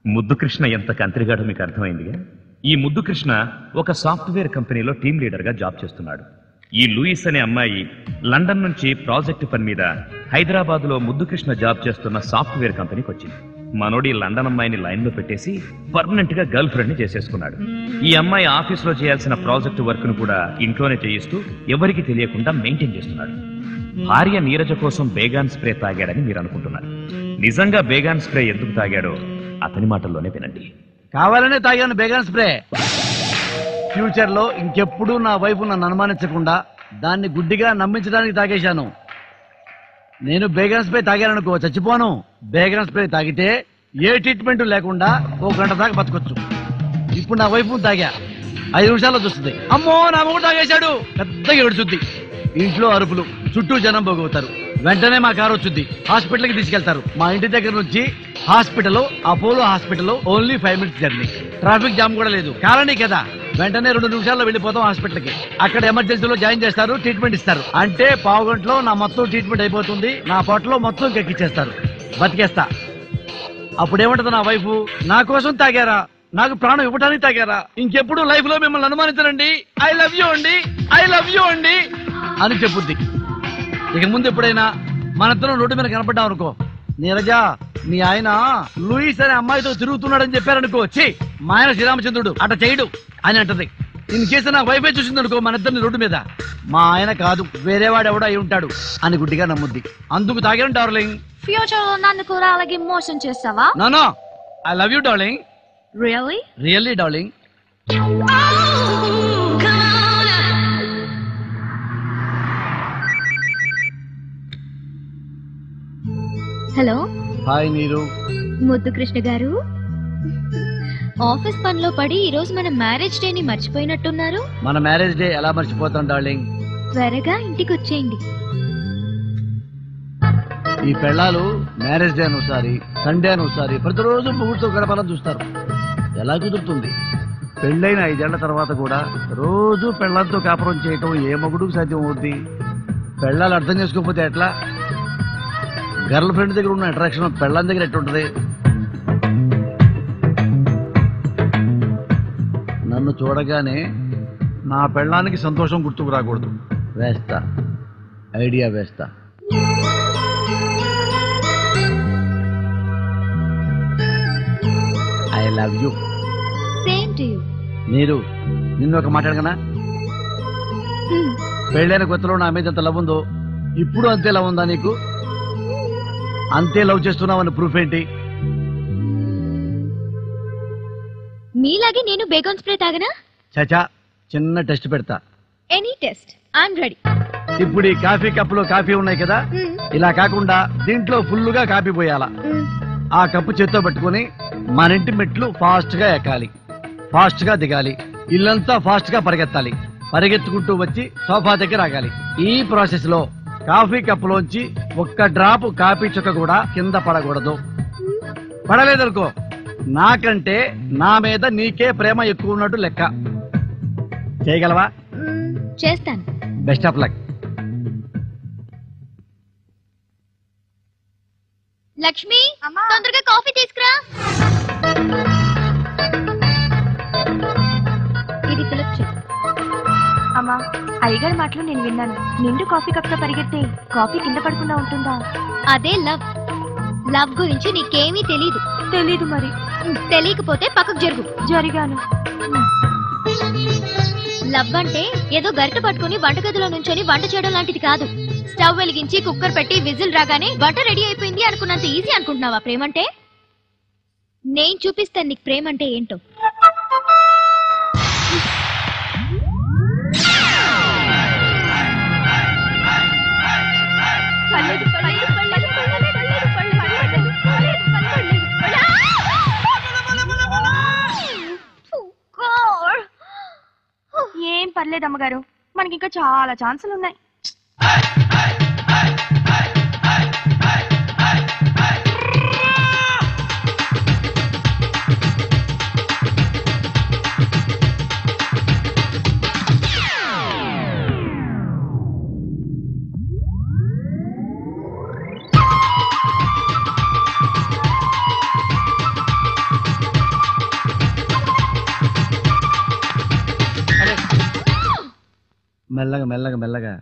ముద్దు కృష్ణ ఎంత కంత్రిగాడో మీకు అర్థమైందిగా. ఈ ముద్దు కృష్ణ ఒక సాఫ్ట్వేర్ కంపెనీలో టీం లీడర్గా జాబ్ చేస్తున్నాడు. ఈ లూయిస్ అనే అమ్మాయి లండన్ నుంచి ప్రాజెక్టు పని మీద హైదరాబాద్లో ముద్దు కృష్ణ జాబ్ చేస్తున్న సాఫ్ట్వేర్ కంపెనీకి వచ్చింది. మనోడి లండన్ అమ్మాయిని లైన్లో పెట్టేసి పర్మనెంట్ గా గర్ల్ ఫ్రెండ్ ని చేసేసుకున్నాడు. ఈ అమ్మాయి ఆఫీస్లో చేయాల్సిన ప్రాజెక్టు వర్క్ ను కూడా ఇంట్లోనే చేయిస్తూ ఎవరికి తెలియకుండా మెయింటైన్ చేస్తున్నాడు. భార్య నీరజ కోసం బేగాన్ స్ప్రే తాగాడని మీరు అనుకుంటున్నారు. నిజంగా బేగాన్ స్ప్రే ఎందుకు తాగాడో అతని మాటల్లోనే వినండి. కావాలనే తాగాను బేగాన్ స్ప్రే. ఫ్యూచర్ లో ఇంకెప్పుడు నా వైఫ్ నన్ను అనుమానించకుండా దాన్ని గుడ్డిగా నమ్మించడానికి తాగేశాను. నేను బేగాన్ స్ప్రే తాగాననుకో చచ్చిపోను. బేగాన్ స్ప్రే తాగితే ఏ ట్రీట్మెంట్ లేకుండా 1 గంట దాకా బతకొచ్చు. ఇప్పుడు నా వైఫ్ తాగా 5 నిమిషాల్లో చూస్తుంది, అమ్మో నా మొగుడు తాగేశాడు, పెద్దగా ఏడుచుద్ది. ఇంట్లో అరుపులు, చుట్టూ జనం పోగవుతారు. వెంటనే మా కారు వచ్చుద్ది, హాస్పిటల్కి తీసుకెళ్తారు. మా ఇంటి దగ్గర నుంచి hospital Apollo hospital only 5 minutes journey. Traffic jam కూడా లేదు, కాలనీ కదా. వెంటనే 2 నిమిషాల్లో వెళ్ళిపోతాం హాస్పిటల్కి. అక్కడ ఎమర్జెన్సీలో జాయిన్ చేస్తారు, ట్రీట్మెంట్ ఇస్తారు. అంటే 1/2 గంటలో నా మొత్తం ట్రీట్మెంట్ అయిపోతుంది. నా పొట్టలో మొత్తం ఎక్కిచ్చేస్తారు, బతికేస్తా. అప్పుడేమంటది నా వైఫ్, నా కోసం తాగారా, నాకు ప్రాణం ఇవ్వడానికి తాగారా, ఇంకెప్పుడు లైఫ్ లో మిమ్మల్ని అనుమానించరండి, ఐ లవ్ యూ అండి, ఐ లవ్ యూ అండి అని చెప్పుద్ది. ఇక ముందు ఎప్పుడైనా మనిద్దరం రోడ్డు మీద కనపడ్డాం అనుకో, నీరజా మీ ఆయన లూయిస్ అనే అమ్మాయితో తిరుగుతున్నాడని చెప్పారనుకో, ఛీ మా ఆయన శ్రీరామచంద్రుడు అట చేయడు అని అంటది. ఇన్ కేసు నా వైఫై చూసిందనుకో మన ఇద్దరిని రోడ్డు మీద, మా ఆయన కాదు వేరేవాడు ఎవడో అయి ఉంటాడు అని గుడ్డిగా నమ్ముద్ది. అందుకు తాగాను డార్లింగ్. ఫ్యూచర్ లో నన్ను కూడా అలాగే మోసం చేస్తావా? No I love you darling. Really? Really darling. Hello. Hi Neeru. Muddu Krishna గారు, ఆఫీస్ పనిలో పడి ఈ రోజు మన మ్యారేజ్ డే ని మర్చిపోయినట్టున్నారు. మన మ్యారేజ్ డే ఎలా మర్చిపోతాం డార్లింగ్. త్వరగా ఇంటికి వచ్చేయండి. ఈ పెళ్ళాలు మ్యారేజ్ డే అని ఒకసారి, సండే అని ఒకసారి, ప్రతిరోజు ముగ్గురుతో గడపాలని చూస్తారు. ఎలా కుదురుతుంది? పెళ్ళైన 5 ఏళ్ల తర్వాత కూడా రోజు పెళ్ళాలతో కాపురం చేయటం ఏ మగుడుకు సాధ్యం అవుద్ది? పెళ్ళాలు అర్థం చేసుకోకపోతే ఎట్లా? గర్ల్ ఫ్రెండ్ దగ్గర ఉన్న అట్రాక్షన్ పెళ్ళాం దగ్గర ఎట్టుంటది? నన్ను చూడగానే నా పెళ్ళానికి సంతోషం గుర్తుకు రాకూడదు. వేస్తా, ఐడియా వేస్తా. I love you. Same to you. మీరు నిన్ను ఒక మాట్లాడగనా? పెళ్ళైన కొత్తలో నా మీద ఎంత లవ్ ఉందో ఇప్పుడు అంతే లవ్ ఉందా నీకు? అంతే లవ్ చేస్తున్నావని ప్రూఫ్ ఏంటి? మీలాగే నేను బేగాన్ స్ప్రే తాగనా? చచా, చిన్న టెస్ట్ పెడతా. Any test, I'm ready. ఇప్పుడు ఈ కాఫీ కప్పులో కాఫీ ఉన్నాయి కదా, ఇలా కాకుండా దీంట్లో ఫుల్లుగా కాఫీ పోయాలా. ఆ కప్పు చేత్తో పట్టుకుని మన ఇంటి మెట్లు ఫాస్ట్ గా ఎక్కాలి, ఫాస్ట్ గా దిగాలి, ఇల్లంతా ఫాస్ట్ గా పరిగెత్తాలి, పరిగెత్తుకుంటూ వచ్చి సోఫా దగ్గర ఆగాలి. ఈ ప్రాసెస్ లో కాఫీ కప్పులోంచి 1 డ్రాప్ కాఫీ చుక్క కూడా కింద పడకూడదు. పడలేదనుకో నాకంటే నా మీద నీకే ప్రేమ ఎక్కువ ఉన్నట్టు లెక్క. చేయగలవా? చేస్తాను. Best of luck. లక్ష్మి, తొందరగా కాఫీ తీసుకురా. ఇది ఫిలప్ చెయ్యి. అమ్మా, అయ్యగారి మాటలు నేను విన్నాను. నిండు కాఫీ కప్తో పరిగెత్తే కాఫీ కింద పడకుండా ఉంటుందా? అదే లవ్. లవ్ గురించి నీకేమీ తెలీదు. తెలీదు మరి. తెలియకపోతే పక్కకు జరుగు. జరిగాను. లవ్ అంటే ఏదో గరిట పట్టుకుని వంటగదిలో నుంచొని వంట చేయడం లాంటిది కాదు. స్టవ్ వెలిగించి కుక్కర్ పెట్టి విజిల్ రాగానే వంట రెడీ అయిపోయింది అనుకున్నంత ఈజీ అనుకుంటున్నావా ప్రేమంటే? నేను చూపిస్తాను నీకు ప్రేమంటే ఏంటో. ఏం పర్లేదు అమ్మగారు, మనకి ఇంకా చాలా ఛాన్సులు ఉన్నాయి. మెల్లగా మెల్లగా మెల్లగా.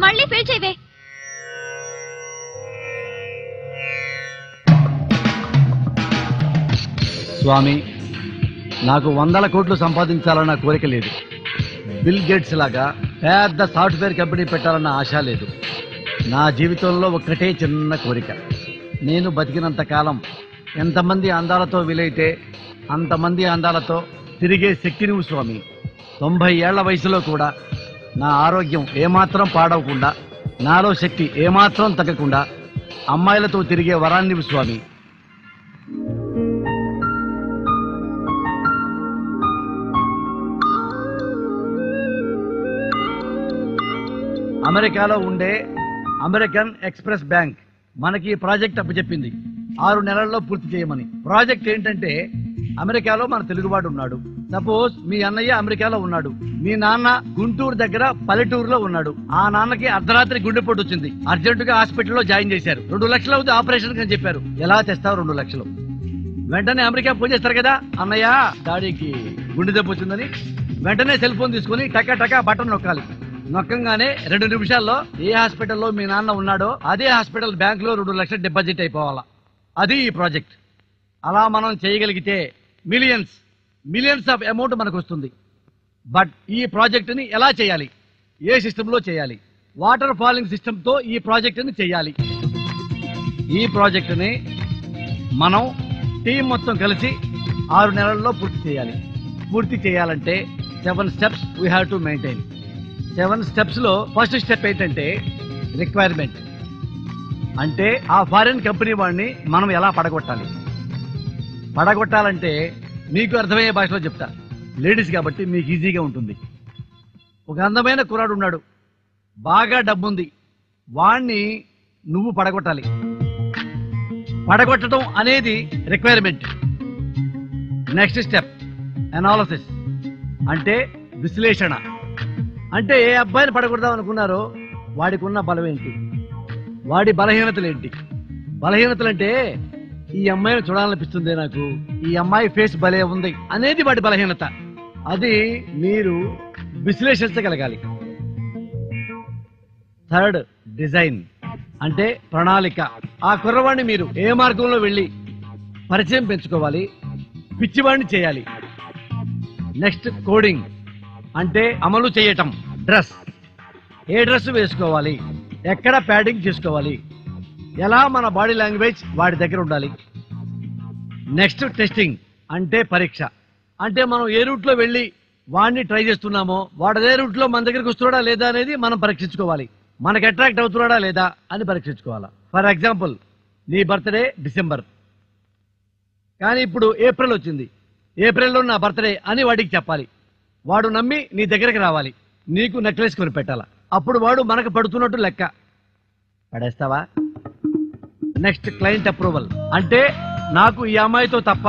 మళ్ళీ ఫెయిల్ చేయవే. స్వామి, నాకు 100 కోట్లు సంపాదించాలన్న కోరిక లేదు. బిల్ గేట్స్ లాగా పెద్ద సాఫ్ట్వేర్ కంపెనీ పెట్టాలన్న ఆశ లేదు. నా జీవితంలో ఒక్కటే చిన్న కోరిక. నేను బతికినంత కాలం ఎంతమంది అందాలతో వీలైతే అంతమంది అందాలతో తిరిగే శక్తి నువ్వు స్వామి. 90 ఏళ్ల వయసులో కూడా నా ఆరోగ్యం ఏమాత్రం పాడవకుండా, నాలో శక్తి ఏమాత్రం తగ్గకుండా అమ్మాయిలతో తిరిగే వరాన్నివి స్వామి. అమెరికాలో ఉండే అమెరికన్ ఎక్స్ప్రెస్ బ్యాంక్ మనకి ఈ ప్రాజెక్ట్ అప్పచెప్పింది 6 నెలల్లో పూర్తి చేయమని. ప్రాజెక్ట్ ఏంటంటే, అమెరికాలో మన తెలుగువాడు ఉన్నాడు. సపోజ్ మీ అన్నయ్య అమెరికాలో ఉన్నాడు, మీ నాన్న గుంటూరు దగ్గర పల్లెటూరులో ఉన్నాడు. ఆ నాన్నకి అర్ధరాత్రి గుండెపోటు వచ్చింది, అర్జెంటుగా హాస్పిటల్లో జాయిన్ చేశారు. 2 లక్షలు అవుతుంది ఆపరేషన్ అని చెప్పారు. ఎలా తెస్తావు 2 లక్షలు? వెంటనే అమెరికా ఫోన్ చేస్తారు కదా, అన్నయ్య డాడీకి గుండె దెబ్బ వచ్చిందని. వెంటనే సెల్ ఫోన్ తీసుకుని టకా టకా బటన్ నొక్కాలి. నొక్కంగానే 2 నిమిషాల్లో ఏ హాస్పిటల్లో మీ నాన్న ఉన్నాడో అదే హాస్పిటల్ బ్యాంక్ లో 2 లక్షలు డిపాజిట్ అయిపోవాలా. అది ఈ ప్రాజెక్ట్. అలా మనం చేయగలిగితే మిలియన్స్ ఆఫ్ అమౌంట్ మనకు వస్తుంది. బట్ ఈ ప్రాజెక్టుని ఎలా చేయాలి, ఏ సిస్టంలో చేయాలి? వాటర్ ఫాలింగ్ సిస్టంతో ఈ ప్రాజెక్టుని చేయాలి. ఈ ప్రాజెక్టుని మనం టీం మొత్తం కలిసి 6 నెలల్లో పూర్తి చేయాలి. పూర్తి చేయాలంటే 7 steps we have to maintain. 7 steps లో ఫస్ట్ స్టెప్ ఏంటంటే రిక్వైర్మెంట్. అంటే ఆ ఫారిన్ కంపెనీ వాడిని మనం ఎలా పడగొట్టాలి. పడగొట్టాలంటే మీకు అర్థమయ్యే భాషలో చెప్తా, లేడీస్ కాబట్టి మీకు ఈజీగా ఉంటుంది. ఒక అందమైన కుర్రాడు ఉన్నాడు, బాగా డబ్బుంది, వాణ్ణి నువ్వు పడగొట్టాలి. పడగొట్టడం అనేది రిక్వైర్మెంట్. నెక్స్ట్ స్టెప్ అనాలిసిస్, అంటే విశ్లేషణ. అంటే ఏ అబ్బాయిని పడగొడదాం అనుకున్నారో వాడికి ఉన్న బలం ఏంటి, వాడి బలహీనతలు ఏంటి. బలహీనతలు అంటే ఈ అమ్మాయిని చూడాలనిపిస్తుంది నాకు, ఈ అమ్మాయి ఫేస్ భలే ఉంది అనేది వాడి బలహీనత. అది మీరు విశ్లేషించగలగాలి. థర్డ్ డిజైన్, అంటే ప్రణాళిక. ఆ కుర్రవాడిని మీరు ఏ మార్గంలో వెళ్ళి పరిచయం పెంచుకోవాలి, పిచ్చివాడిని చేయాలి. నెక్స్ట్ కోడింగ్, అంటే అమలు చేయటం. డ్రెస్, ఏ డ్రెస్ వేసుకోవాలి, ఎక్కడ ప్యాడింగ్ చేసుకోవాలి, ఎలా మన బాడీ లాంగ్వేజ్ వాడి దగ్గర ఉండాలి. నెక్స్ట్ టెస్టింగ్, అంటే పరీక్ష. అంటే మనం ఏ రూట్ లో వెళ్ళి వాడిని ట్రై చేస్తున్నామో వాడు అదే రూట్ లో మన దగ్గరికి వస్తున్నాడా లేదా అనేది మనం పరీక్షించుకోవాలి. మనకు అట్రాక్ట్ అవుతున్నాడా లేదా అని పరీక్షించుకోవాలా. ఫర్ ఎగ్జాంపుల్, నీ బర్త్డే డిసెంబర్, కానీ ఇప్పుడు ఏప్రిల్ వచ్చింది, ఏప్రిల్లో నా బర్త్డే అని వాడికి చెప్పాలి. వాడు నమ్మి నీ దగ్గరికి రావాలి, నీకు నెక్లెస్ కొని పెట్టాలా. అప్పుడు వాడు మనకు పడుతున్నట్టు లెక్క. పడేస్తావా? నెక్స్ట్ క్లయింట్ అప్రూవల్, అంటే నాకు ఈ అమ్మాయితో తప్ప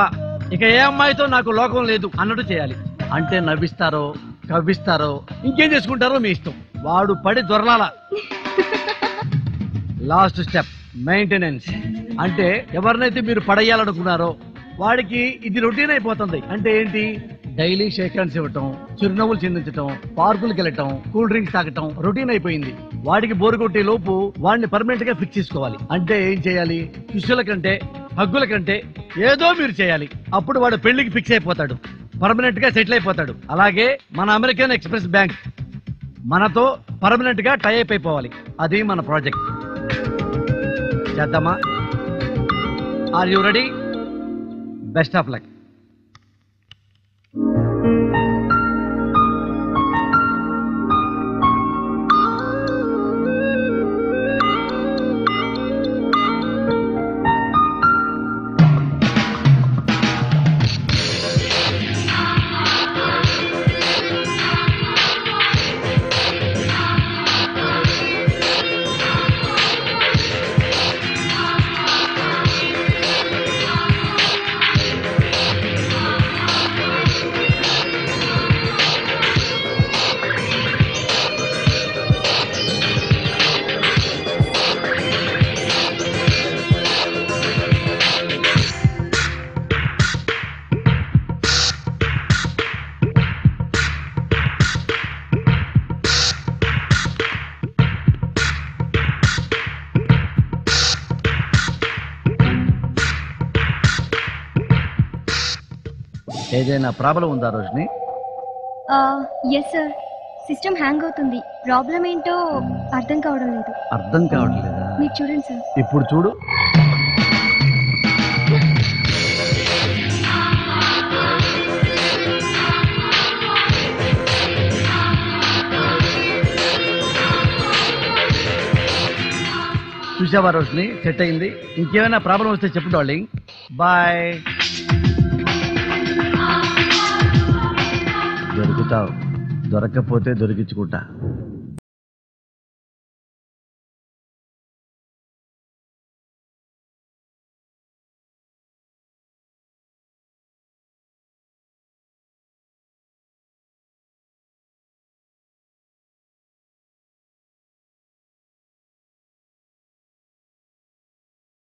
ఇక ఏ అమ్మాయితో నాకు లోకం లేదు అన్నట్టు చేయాలి. అంటే నవ్విస్తారో కవ్విస్తారో ఇంకేం చేసుకుంటారో మీ ఇష్టం, వాడు పడి దొరలాల. లాస్ట్ స్టెప్ మెయింటెనెన్స్, అంటే ఎవరినైతే మీరు పడేయాలనుకున్నారో వాడికి ఇది రొటీన్ అయిపోతుంది. అంటే ఏంటి, డైలీ షేక్ హ్యాండ్స్ ఇవ్వటం, చిరునవ్వులు చిందించటం, పార్కులకు వెళ్ళటం, కూల్ డ్రింక్స్ తాగటం రొటీన్ అయిపోయింది. వాడికి బోరు కొట్టే లోపు వాడిని పర్మనెంట్ గా ఫిక్స్ చేసుకోవాలి. అంటే ఏం చేయాలి, శిష్యుల కంటే హగ్గుల కంటే ఏదో మీరు చేయాలి. అప్పుడు వాడు పెళ్లికి ఫిక్స్ అయిపోతాడు, పర్మనెంట్ గా సెటిల్ అయిపోతాడు. అలాగే మన అమెరికన్ ఎక్స్ప్రెస్ బ్యాంక్ మనతో పర్మనెంట్ గా టై అప్ అయిపోవాలి. అది మన ప్రాజెక్ట్. చేద్దామా? Are you ready? Best of luck. ఏదైనా ప్రాబ్లం ఉందా Roshini? Yes sir, system hang అవుతుంది. ప్రాబ్లం ఏంటో అర్థం కావడం లేదు. అర్థం కావట్లేదా? మీరు చూడండి సార్. ఇప్పుడు చూడు. చూసావా రోషిని, సెట్ అయింది. ఇంకేమైనా ప్రాబ్లం వస్తే చెప్పు డార్లింగ్. బాయ్. దొరుకుతావు, దొరకకపోతే దొరికించుకుంటా.